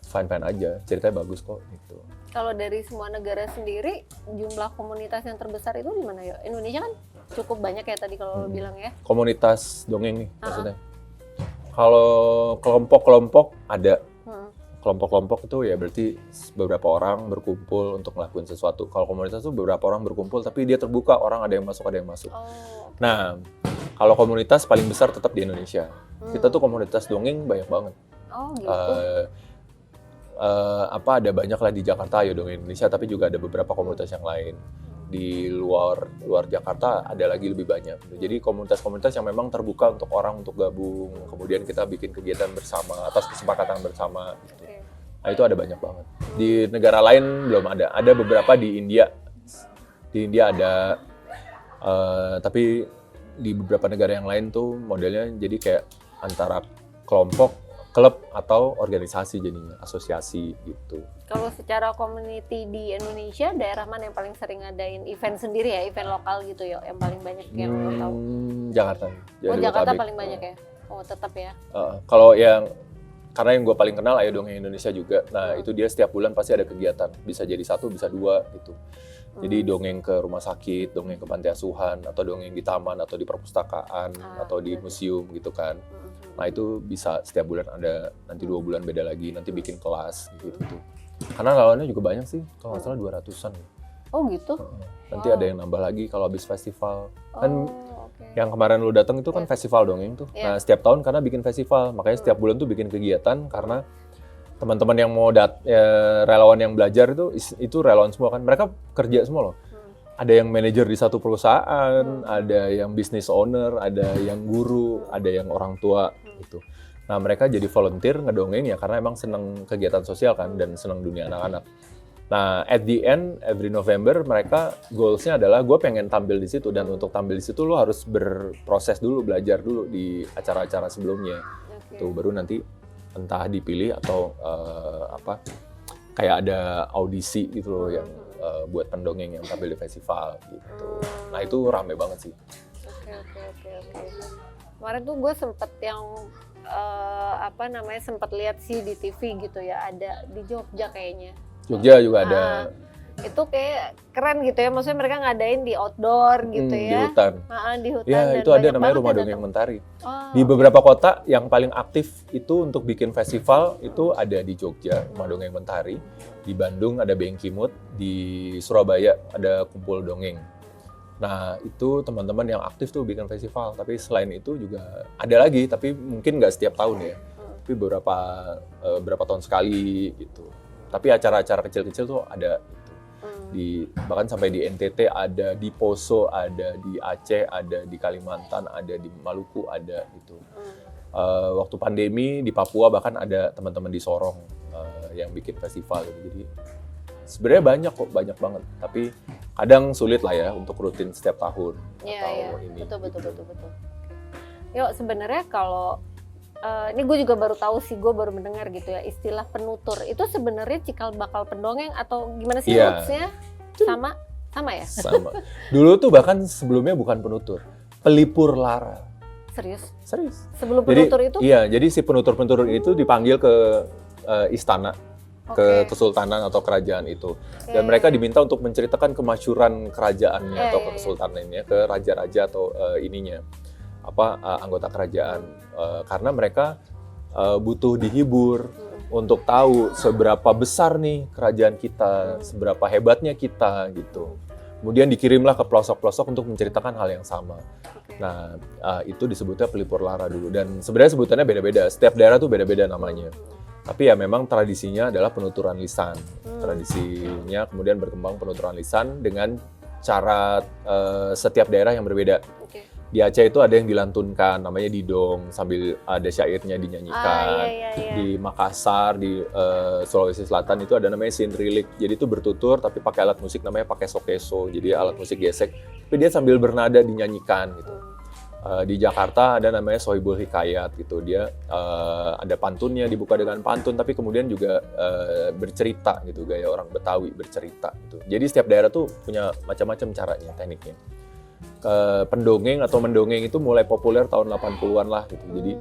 Fine-fine aja, ceritanya bagus kok gitu. Kalau dari semua negara sendiri, jumlah komunitas yang terbesar itu di mana ya? Indonesia kan cukup banyak ya tadi kalau lo bilang ya. Komunitas dongeng nih maksudnya. Kalau kelompok-kelompok ada. Kelompok-kelompok itu ya berarti beberapa orang berkumpul untuk ngelakuin sesuatu. Kalau komunitas itu beberapa orang berkumpul tapi dia terbuka, orang ada yang masuk. Nah, kalau komunitas paling besar tetap di Indonesia. Kita tuh komunitas dongeng banyak banget. Ada banyak lah di Jakarta ya dongeng Indonesia, tapi juga ada beberapa komunitas yang lain. Di luar Jakarta ada lagi lebih banyak. Jadi komunitas-komunitas yang memang terbuka untuk orang untuk gabung, kemudian kita bikin kegiatan bersama atas kesepakatan bersama. Gitu. Nah itu ada banyak banget. Di negara lain belum ada. Ada beberapa di India. Di India ada, tapi di beberapa negara yang lain tuh modelnya jadi kayak antara kelompok, klub atau organisasi jadinya, asosiasi gitu. Kalau secara community di Indonesia, daerah mana yang paling sering ngadain event sendiri ya, event lokal gitu ya, yang paling banyak yang lo tahu? Jakarta. Jakarta paling banyak ya? Tetap ya? Kalau karena yang gue paling kenal Ayo Dongeng Indonesia juga. Nah itu dia setiap bulan pasti ada kegiatan, bisa jadi 1, bisa 2 gitu. Jadi dongeng ke rumah sakit, dongeng ke panti asuhan, atau dongeng di taman, atau di perpustakaan, atau di museum gitu kan. Nah itu bisa setiap bulan ada, nanti 2 bulan beda lagi, nanti bikin kelas gitu. Karena lawannya juga banyak sih, kalau nggak salah 200-an. Oh gitu? Nanti Wow. ada yang nambah lagi kalau habis festival. Kan Oke. yang kemarin lu datang itu kan Iya. festival dongeng tuh. Iya. Nah, setiap tahun karena bikin festival, makanya setiap bulan tuh bikin kegiatan karena teman-teman yang mau relawan yang belajar itu relawan semua kan. Mereka kerja semua loh. Ada yang manajer di satu perusahaan, ada yang business owner, ada yang guru, ada yang orang tua gitu. Nah, mereka jadi volunteer ngedongeng ya karena emang seneng kegiatan sosial kan dan seneng dunia anak-anak. Nah, at the end, every November mereka goals-nya adalah gue pengen tampil di situ dan untuk tampil di situ lo harus berproses dulu, belajar dulu di acara-acara sebelumnya. Oke. Itu baru nanti entah dipilih atau kayak ada audisi gitu loh yang buat pendongeng yang tampil di festival gitu. Nah, itu rame banget sih. Oke. Kemarin tuh gue sempet yang sempet lihat sih di TV gitu ya, ada di Jogja kayaknya. Jogja juga ada Itu kayak keren gitu ya, maksudnya mereka ngadain di outdoor gitu di ya. hutan. Di hutan. Ya, dan itu ada banyak namanya banget Rumah yang Dongeng datang. Mentari. Oh, Di beberapa kota yang paling aktif itu untuk bikin festival itu ada di Jogja, Rumah Dongeng Mentari. Di Bandung ada Bengkimut, di Surabaya ada Kumpul Dongeng. Nah, itu teman-teman yang aktif tuh bikin festival. Tapi selain itu juga ada lagi, tapi mungkin nggak setiap tahun ya. Tapi beberapa tahun sekali gitu. Tapi acara-acara kecil-kecil tuh ada bahkan sampai di NTT ada, di Poso ada, di Aceh ada, di Kalimantan ada, di Maluku ada gitu. Waktu pandemi di Papua bahkan ada teman-teman di Sorong yang bikin festival gitu. Jadi sebenarnya banyak banget. Tapi kadang sulit lah ya untuk rutin setiap tahun. Iya, ini. betul. Yuk, sebenarnya kalau ini gue juga baru tahu sih, gue baru mendengar gitu ya istilah penutur. Itu sebenarnya cikal bakal pendongeng atau gimana sih Iya. roots-nya? Sama ya? Sama. Dulu tuh bahkan sebelumnya bukan penutur, pelipur lara. Serius? Jadi, Sebelum penutur itu? Iya, jadi si penutur-penutur itu dipanggil ke istana, ke kesultanan atau kerajaan itu. Dan mereka diminta untuk menceritakan kemasyhuran kerajaannya atau kesultanannya ke raja-raja atau anggota kerajaan. Karena mereka butuh dihibur untuk tahu seberapa besar nih kerajaan kita, seberapa hebatnya kita gitu. Kemudian dikirimlah ke pelosok-pelosok untuk menceritakan hal yang sama. Nah, itu disebutnya pelipur lara dulu. Dan sebenarnya sebutannya beda-beda. Setiap daerah tuh beda-beda namanya. Tapi ya memang tradisinya adalah penuturan lisan. Tradisinya kemudian berkembang penuturan lisan dengan cara setiap daerah yang berbeda. Di Aceh itu ada yang dilantunkan, namanya didong, sambil ada syairnya dinyanyikan. Di Makassar, di Sulawesi Selatan itu ada namanya sinrilik. Jadi itu bertutur tapi pakai alat musik namanya pakai sokeso. Jadi alat musik gesek, tapi dia sambil bernada dinyanyikan gitu. Di Jakarta ada namanya sohibul hikayat gitu. Dia ada pantunnya, dibuka dengan pantun tapi kemudian juga bercerita gitu, gaya orang Betawi bercerita gitu. Jadi setiap daerah tuh punya macam-macam caranya, tekniknya. Pendongeng atau mendongeng itu mulai populer tahun 80-an lah gitu. Jadi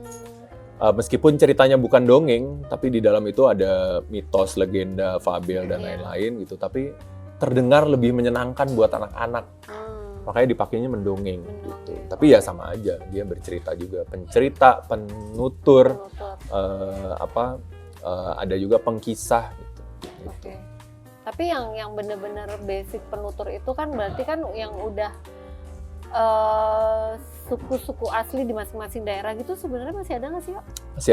meskipun ceritanya bukan dongeng, tapi di dalam itu ada mitos, legenda, fabel dan lain-lain gitu. Tapi terdengar lebih menyenangkan buat anak-anak. Makanya dipakainya mendongeng gitu. Tapi ya sama aja, dia bercerita juga. Pencerita, penutur, ada juga pengkisah gitu. Oke. Tapi yang benar-benar basic penutur itu kan berarti kan yang udah suku-suku asli di masing-masing daerah gitu sebenarnya masih ada nggak sih, Pak? Masih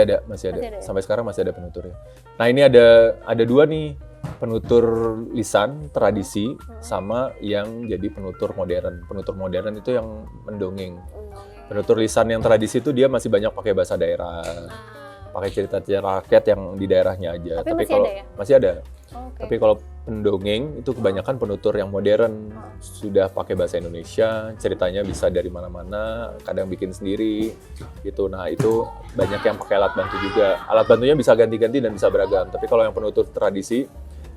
ada ya? Sampai sekarang masih ada penuturnya. Nah, ini ada dua nih, penutur lisan tradisi sama yang jadi penutur modern. Penutur modern itu yang mendongeng. Penutur lisan yang tradisi itu dia masih banyak pakai bahasa daerah. Pakai cerita-cerita rakyat yang di daerahnya aja. Tapi masih kalau ada ya? Masih ada. Okay. Tapi kalau pendongeng itu kebanyakan penutur yang modern, sudah pakai bahasa Indonesia, ceritanya bisa dari mana-mana, kadang bikin sendiri gitu. Nah, itu banyak yang pakai alat bantu juga. Alat bantunya bisa ganti-ganti dan bisa beragam. Tapi kalau yang penutur tradisi,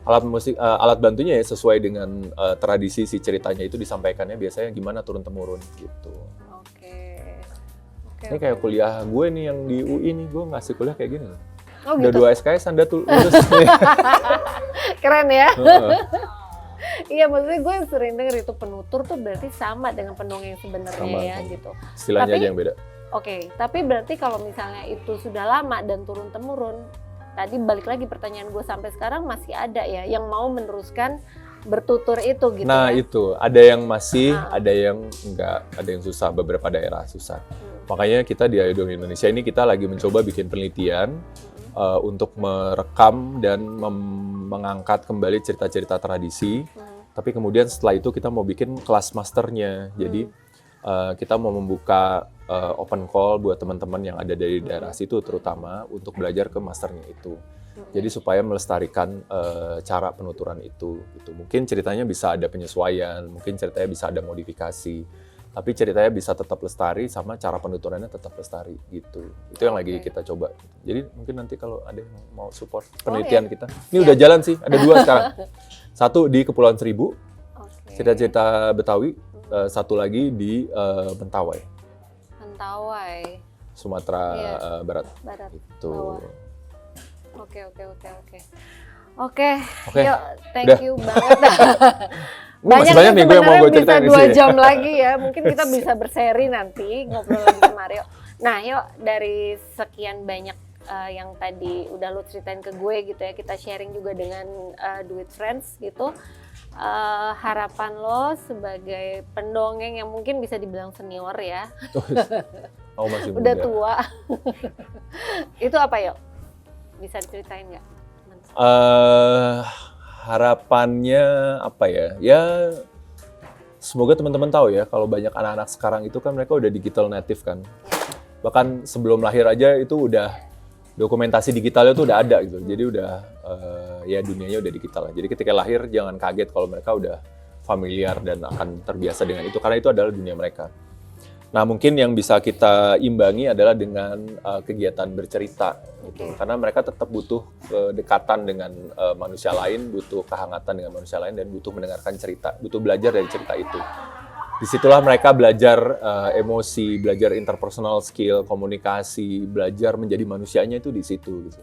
alat bantunya ya sesuai dengan tradisi si ceritanya itu disampaikannya biasanya gimana turun-temurun gitu. Ini kayak kuliah gue nih yang di UI nih, gue ngasih kuliah kayak gini. Oh, udah gitu? 2 SKS, Anda tuh lulus. Keren ya? Iya, maksudnya gue sering denger itu penutur tuh berarti sama dengan pendongeng sebenarnya ya gitu. Istilahnya aja yang beda. Oke, tapi berarti kalau misalnya itu sudah lama dan turun-temurun, tadi balik lagi pertanyaan gue sampai sekarang masih ada ya yang mau meneruskan bertutur itu gitu Nah ya. itu, ada yang masih, ada yang enggak, ada yang susah, beberapa daerah susah. Makanya kita di Ayo Dong Indonesia ini kita lagi mencoba bikin penelitian untuk merekam dan mengangkat kembali cerita-cerita tradisi. Tapi kemudian setelah itu kita mau bikin kelas masternya. Jadi kita mau membuka open call buat teman-teman yang ada dari daerah situ terutama untuk belajar ke masternya itu. Jadi supaya melestarikan cara penuturan itu. Gitu. Mungkin ceritanya bisa ada penyesuaian, mungkin ceritanya bisa ada modifikasi. Tapi ceritanya bisa tetap lestari sama cara penuturannya tetap lestari gitu. Itu yang lagi kita coba. Jadi mungkin nanti kalau ada yang mau support penelitian kita. Ini udah jalan sih, ada 2 sekarang. Satu di Kepulauan Seribu, cerita-cerita Betawi. Satu lagi di Mentawai, Sumatera Barat. Itu. Oke. Oke. Yuk, thank you banget. Masih banyak nih gue yang mau gue bisa ceritain di 2 sini. jam lagi ya. Mungkin kita bisa berseri nanti ngobrol lagi sama Aryo. Nah, yuk dari sekian banyak yang tadi udah lo ceritain ke gue gitu ya, kita sharing juga dengan Do It Friends gitu. Harapan lo sebagai pendongeng yang mungkin bisa dibilang senior ya. Oh, masih Udah muda. tua. Itu apa yuk? Bisa diceritain nggak? Harapannya apa ya? Ya semoga teman-teman tahu ya kalau banyak anak-anak sekarang itu kan mereka udah digital native kan. Bahkan sebelum lahir aja itu udah dokumentasi digitalnya tuh udah ada gitu. Jadi udah ya dunianya udah digital. Jadi ketika lahir jangan kaget kalau mereka udah familiar dan akan terbiasa dengan itu karena itu adalah dunia mereka. Nah, mungkin yang bisa kita imbangi adalah dengan kegiatan bercerita gitu. Karena mereka tetap butuh kedekatan dengan manusia lain, butuh kehangatan dengan manusia lain dan butuh mendengarkan cerita, butuh belajar dari cerita itu. Disitulah mereka belajar emosi, belajar interpersonal skill, komunikasi, belajar menjadi manusianya itu di situ gitu.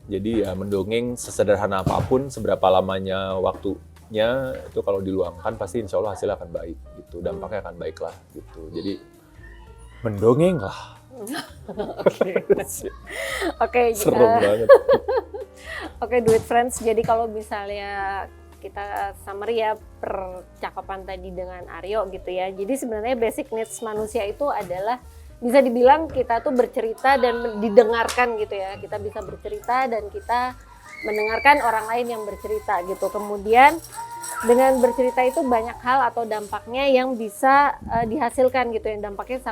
Jadi ya mendongeng sesederhana apapun, seberapa lamanya waktunya itu kalau diluangkan pasti insya Allah hasilnya akan baik gitu, dampaknya akan baik lah gitu. Jadi mendongeng lah. Oke. Serem banget. Oke, Do It Friends. Jadi kalau misalnya kita summary ya percakapan tadi dengan Aryo gitu ya. Jadi sebenarnya basic needs manusia itu adalah bisa dibilang kita tuh bercerita dan didengarkan gitu ya. Kita bisa bercerita dan kita mendengarkan orang lain yang bercerita gitu. Kemudian dengan bercerita itu banyak hal atau dampaknya yang bisa dihasilkan gitu ya. Dampaknya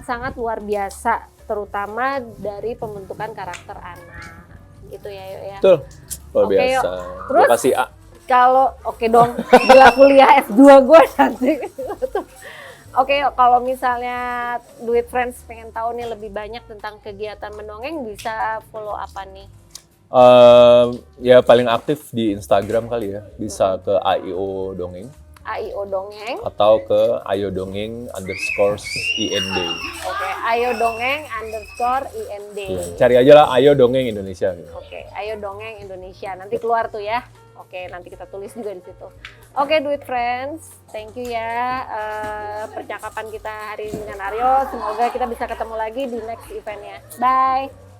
sangat luar biasa, terutama dari pembentukan karakter anak. Gitu ya, Yuk ya. Betul. Luar Oke, biasa. Yuk. Terus Gua kasih A. kalau dong, bila kuliah S2 gue nanti. Oke, kalau misalnya Do It Friends pengen tahu nih lebih banyak tentang kegiatan mendongeng, bisa follow apa nih? Ya paling aktif di Instagram kali ya, bisa ke AIO Dongeng AIO Dongeng. atau ke @ayodongeng_ind. Oke, @ayodongeng_ind. Ya, cari aja lah Ayo Dongeng Indonesia. Gitu. Oke, Ayo Dongeng Indonesia. Nanti keluar tuh ya. Oke, nanti kita tulis juga di situ. Oke, Do It Friends, thank you ya percakapan kita hari ini dengan Aryo. Semoga kita bisa ketemu lagi di next eventnya. Bye.